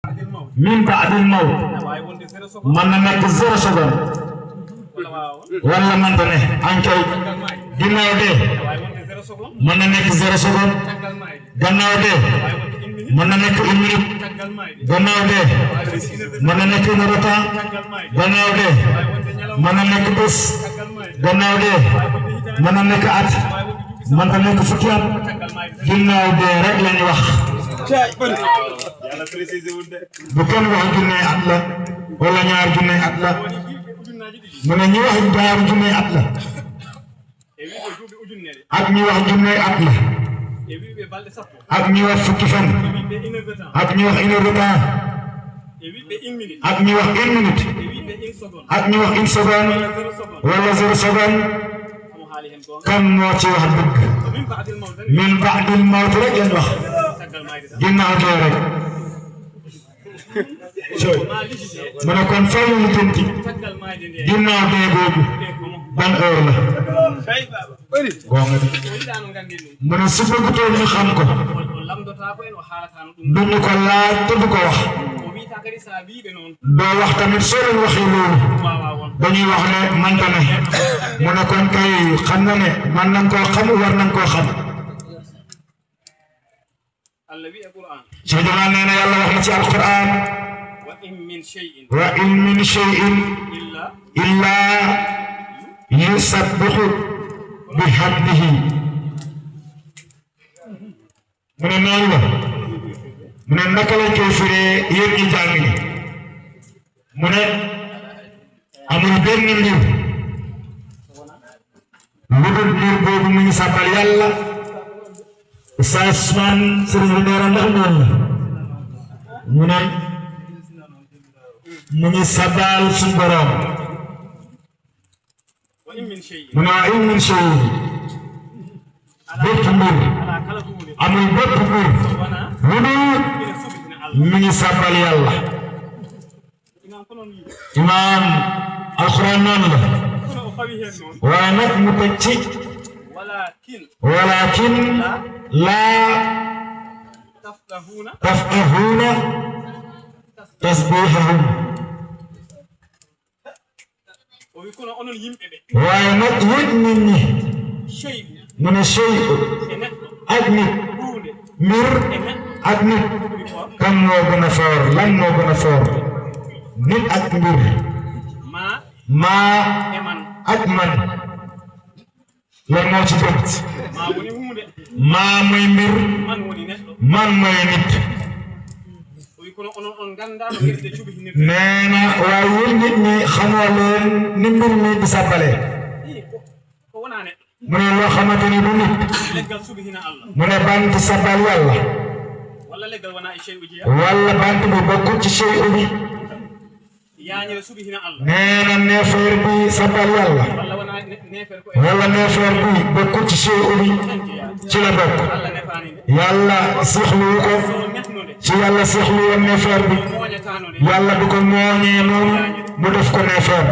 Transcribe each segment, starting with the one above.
min ba'dil mawt man na nekk 0 seconde wala man ta ne ankay ginnaaw dee man na nekk 0 seconde gannaaw dee man na nekk 1 minute gannaaw dee man na nekk 1 heure de temps gannaaw dee man na nekk bés gannaaw dee man na nekk at man ta nekk fukki at ginnaaw dee rek lañu wax bu kenn wax junne at la wala ñaar junne at la mu ne ñi wax ñaar junne at la ak ñi wax junne at la ak ñi wax fukki fan ak ñi wax 1 heure de temps ak ñi wax 1 minute ak ñi wax 1 seconde wala 0 seconde kan moo ci wax dëgg min ba'dil mawt rek ngeen wax ginnaaw dee rek mu ne kon fay ñu jënti ginnaaw dee googu ban heure la gonga mu ne su bëggutoon ñu xam ko duñu ko laaj te du ko wax doo wax tamit soo leen waxee loolu dañuy wax ne manta ne mu ne kon kay xam na ne man nañ koo xam war nañ koo xam سيدنا نينا يلا وحنا في القرآن وإن من شيء إلا يسبح بحمده من النور من النكلة كفر يرجع جاني من أمر بين النور لبن النور من سبال يلا Sasman sering berandang menyesabal sumberam menaim min syai bertumur amal bertumur wudud menyesabal Allah Imam Al-Quran wa anak mutacik ولكن لا تفقهون تسبيحهم وينك يدنني من الشيء أدني مر أدني كم نوبنا فور لن نوبنا فور من أكبر ما أدمن lan moo ci gën maa mooy mbir man mooy nit nee na waaye yéen nit ñi xamoo leen ni mbir mi di sàbbale mu ne loo xamante ni du nit mu ne bant sàbbal yàlla wala bant bi bokkul ci shay bi nee na neefeer bi sàbbal yàlla wala neefeer bi bokkul ci shay bi ci la bokk yàlla seexlu ko ci yàlla seexlu woon neefeer bi yàlla du ko mooñee noonu mu def ko neefeer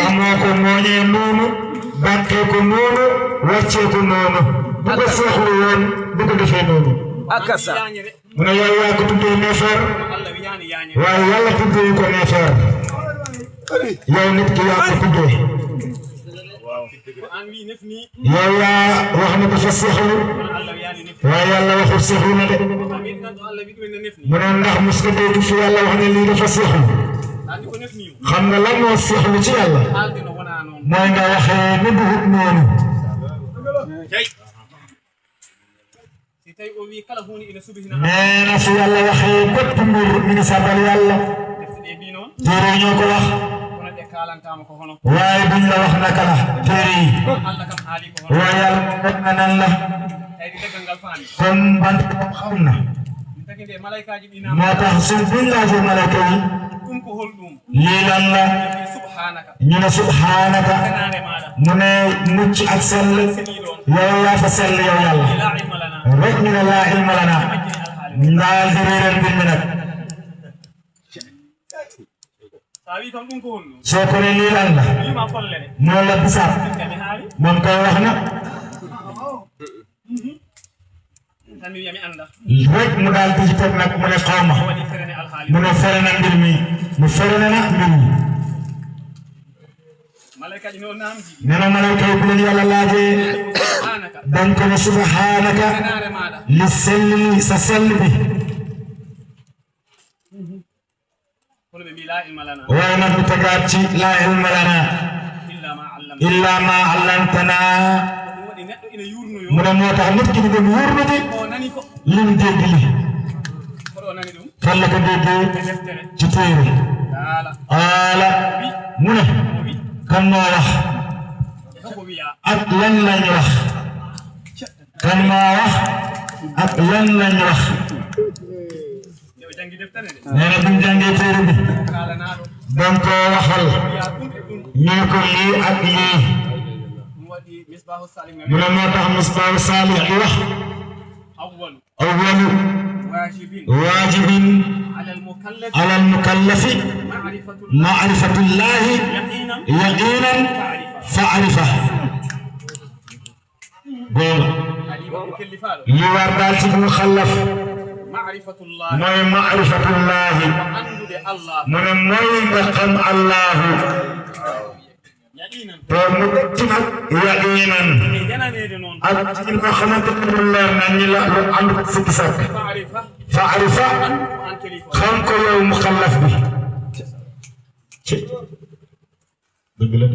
amoo ko mooñee noonu bànkee ko noonu wàccee ko noonu du ko seexlu woon du ko defee noonu mu ne yow yaa ko tuddee neefeer waaye yàlla tuddee ko neefeer yow nit ki yaa ko tuddee yow yaa wax ne dafa seexlu waaye yàlla waxul seexlu na de mu ne ndax mos nga dégg fi yàlla wax ne lii dafa seexlu xam nga lan moo seexlu ci yàlla mooy nga waxee ni duhut noonu nee na su yàlla waxee bépp mbir mi ngi sabal yàlla téere ñoo ko wax waaye duñ la wax naka la téere yi waaye yàlla moom na nan la kon bant xam na moo tax suñ buñ laajee malayka yi lii lan la ñu ne subhaanaka mu ne mucc ak sell yow yaa fa sell yow yàlla rek ñu ne laa ilma lana ndaal di réeral mbir mi nag soo ko ne lii lan la noonu la bisaab moom koy wax na rek mu daal di ci teg nag mu ne xaw ma mu ne fere na mbir mi mu fere na mbir mi nee na malayka yi bu leen yàlla laajee dañ ko ne subhanaka li selli sa sell bi waaye nag mu tegaat ci laa ilma lana illa ma allamtana mu ne moo tax nit ki di dem wóorlu di lim dégg li fan la ko déggee ci téere aala mu ne kan moo wax ak lan lañ wax kan moo wax ak lan lañ wax nee na bi mu jàngee téere bi dañ koo waxal ñu ko lii ak lii mu ne moo tax Misbaahu Saalih di wax awwalu waajibin ala al-mukallafi ma'rifatullahi yaqinan fa'rifa góor li war daal ci mukallaf mooy ma'rifatullahi mu ne mooy nga xam Allahu te mu teg ci nag yaqinan ak ci nga xamante ne lu leer na ñi la lu ànd ak sikki sàkk fa'rifa xam ko yow mukallaf bi ci dëgg la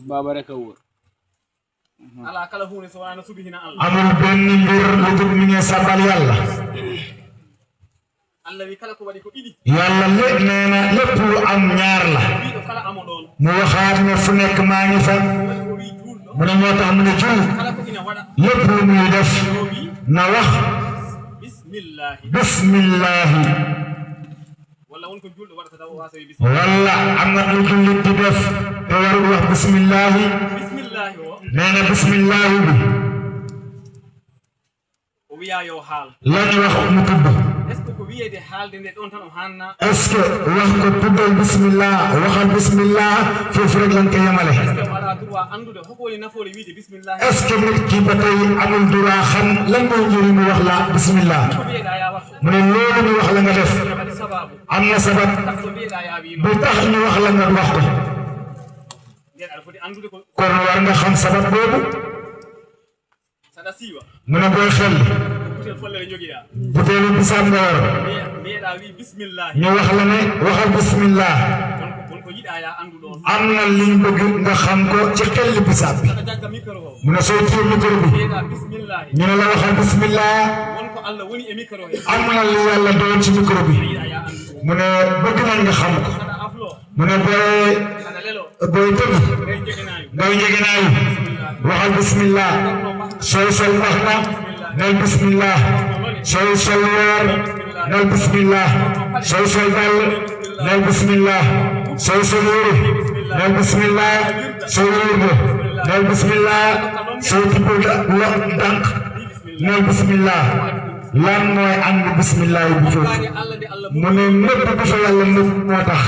baaba rek a wóor amul benn mbir lu dul mi ngi sabal yàlla yàlla nee na lépp lu am ñaar la mu waxaat ne fu nekk maa ngi fa mu ne moo tax mu ne jul lépp lu muy def na wax bismillahi walla am na lu jullit di def te warul wax bismillahi nee na bismillahi bi lañu wax mu tudd est-ce que wax ko tuddal bismillah waxal bismillah foofu rek lañ ko yemale est-ce que nit ki ba tey amul droit xam lan mooy njëriñ mu wax la bismillah mu ne loolu ñu wax la nga def am na sabab bu tax ñu wax la nga wax ko kon war nga xam sabab boobu mu ne booy xel buteelu bisaab nga war ñu wax la ne waxal bismillah am na liñ bëgg nga xam ko ci xel bisaab bi mu ne soo téye micro bi ñu ne la waxal bismillah am na li yàlla doon ci micro bi mu ne bëgg nañ nga xam ko mu ne booy tëdd ngay njegenaayu waxal bismillah sooy sol wax na neel bismillah sooy sol weer neel bismillah sooy sol dàll neel bismillah sooy sol yére neel bismillah sooy wérde neel bismillah sooy tibboo dànk neel bismillah lan mooy ànd bismillah bi foofu mu ne lépp bu fa yàlla nëpp moo tax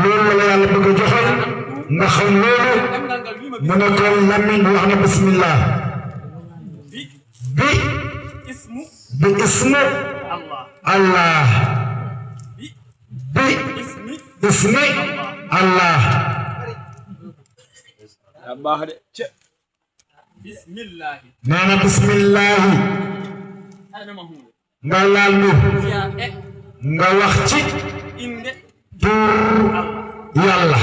loolu la yàlla bëgg a joxal nga xam loolu mu ne kon lamiñ wax na bismillah bi ismu Allah bi ismi Allah nee na bismillahi nga laal mbir nga wax ci tur yàlla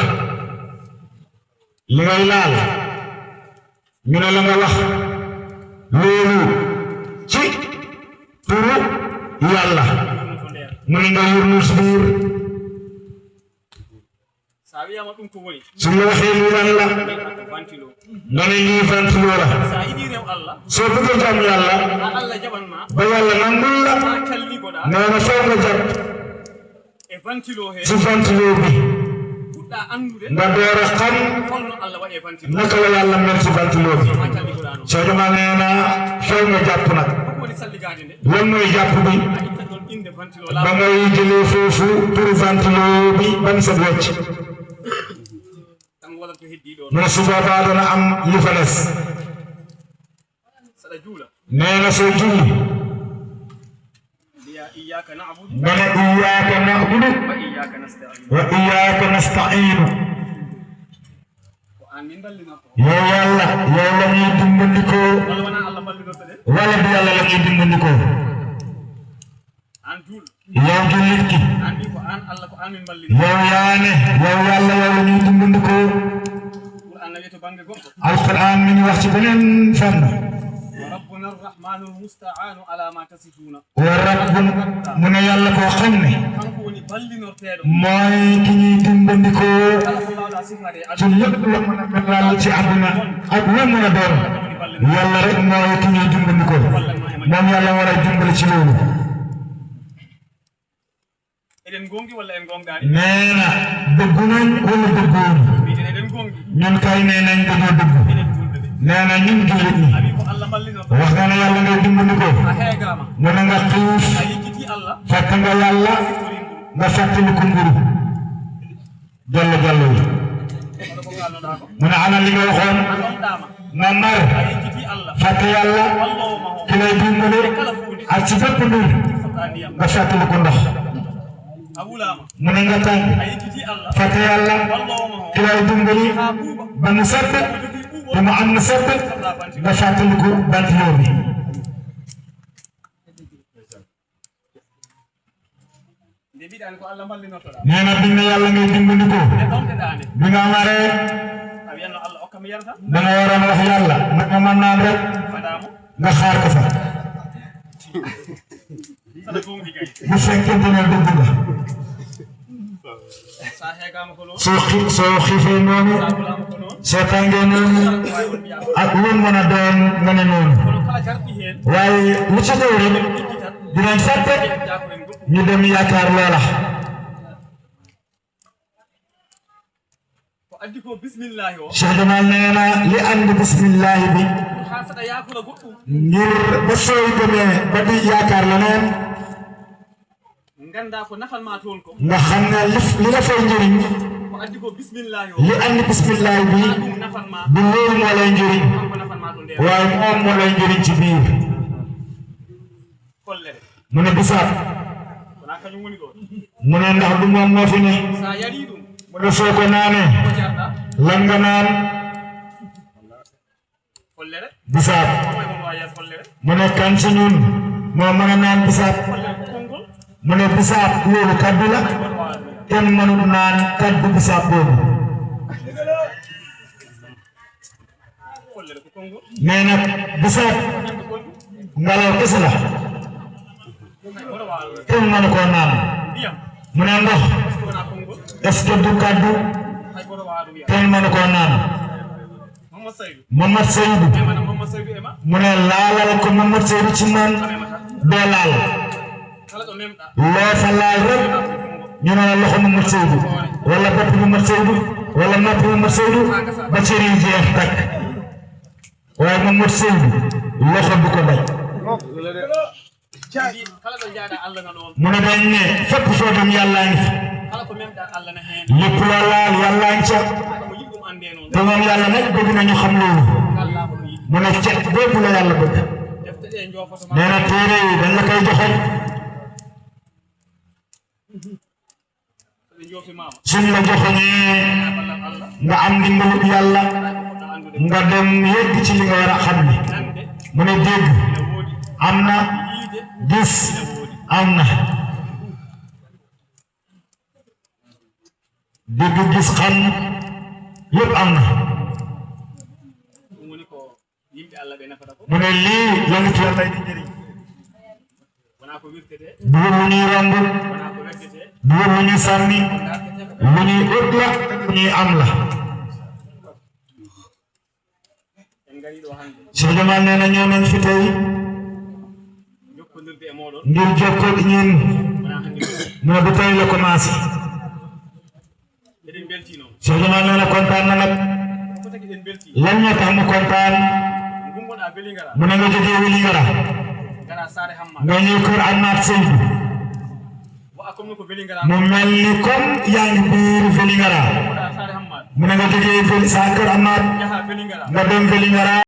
li ngay laal ñu ne la nga wax loolu ci turu yàlla mu ne nga yurnu si biir su la waxee lii lan la nga ne lii ventilo la soo bëggee jàmm yàlla ba yàlla nangul la nee na foo nga jàpp ci ventilo bi nga door a xam naka la yàlla mel ci ventilo bi soo dama nee na foo nga jàpp nag lan mooy jàpp bi ba ngay jëlee foofu turu ventilo bi ban sa wecc mu ne su boobaa dana am li fa des نانا سجود إياك نعبد إياك نعبد وإياك نستعين يا يلا يا لني دمبندكو ولا بي يلا لني دمبندكو يا جلتي يا ياني يا يلا يا لني دمبندكو القرآن من وقت بنين فن وربنا الرحمن المستعان على ما تصفون ورب من يلا كو خمني موي كي دمبندكو ci lepp la mëna melal ci aduna ak la mëna doon yalla rek moy ki ñuy dimbandiko mom yalla wara dimbali ci lolu eden gongi wala en gongani neena deggu nañ wala deggoon eden gongi ñun kay nenañ dañu deggu neena ñun julit ni wax nga na yalla ngay dimbandiko mo nga xif fekk nga yalla nga fàttali ko nguru jallo jallo من على اللي يخون نمر فاتي الله كلا يدومني أتشبه كنور بشاتي لكنده من عندك فاتي الله كلا يدومني بنسبة بما أن نسبة بشاتي لكو بنتيومي نحن بنا يالله نيجي ko bi nga mare da nga waroon wax yàlla naka man naan rek nga xaar ko fa bu fekkente ne dëgg nga soo xiifee noonu soo tàngee noonu ak lu mën a doon nga ne noonu waaye lu ci ñëw rek dinañ fàtte ñu dem yaakaar loola Cheikh Jamal neena li and bismillah bi ngir ba soy demee ba di yaakaar la neen nganda ko nafal ma toon ko nga xam ne li la fay njëriñ li and bismillah bi du loolu moo lay njëriñ waaye moom moo lay njëriñ ci biir mu ne bisaab mu ne ndax du moom moo fi ne mu ne soo ko naanee lan nga naan bisaab mu ne kan ci ñun moo mën a naan bisaab mu ne bisaab loolu kaddu la kenn mënul naan kaddu bisaab boobu nee na bisaab ngelaw kese la kenn mënu koo naan mu ne ndox est-ce que du kaddu kenn mënu koo naan Mamad Seydou mu ne laalal ko Mamad Seydou ci man doo laal loo fa laal rek ñu ne la loxo Mamad Seydou wala bopp Mamad Seydou wala nopp Mamad Seydou ba cër yi jeex takk waaye Mamad Seydou loxo du ko bay mu ne dañ ne fépp foo dem yàllaa ngi fi lépp loo laal yàllaa ngi ca te moom yàlla nag bëgg nañu xam loolu mu ne cet boobu la yàlla bëgg nee na téere yi dañ la koy joxoñ suñ la joxoñee nga am ndimbalu yàlla nga dem yegg ci li nga war a xam ni mu ne dégg am na gis am na dégg gis xam yëpp am na mu ne lii la nit yàlla di njëriñ du lu ñuy romb du lu ñuy sànni lu ñuy ut la lu ñuy am la Cheikh Jamal nee na ñëw nañ fi tey ngir jokkoo ak ñun mu ne bu tey la commencé Cheikh Jamal nee na kontaan na nag lan moo tax mu kontaan mu ne nga jógee Vélingara nga ñëw kër Amath Seydou mu mel ni comme yaa ngi biir Vélingara mu ne nga jógee sa kër Amath nga dem Vélingara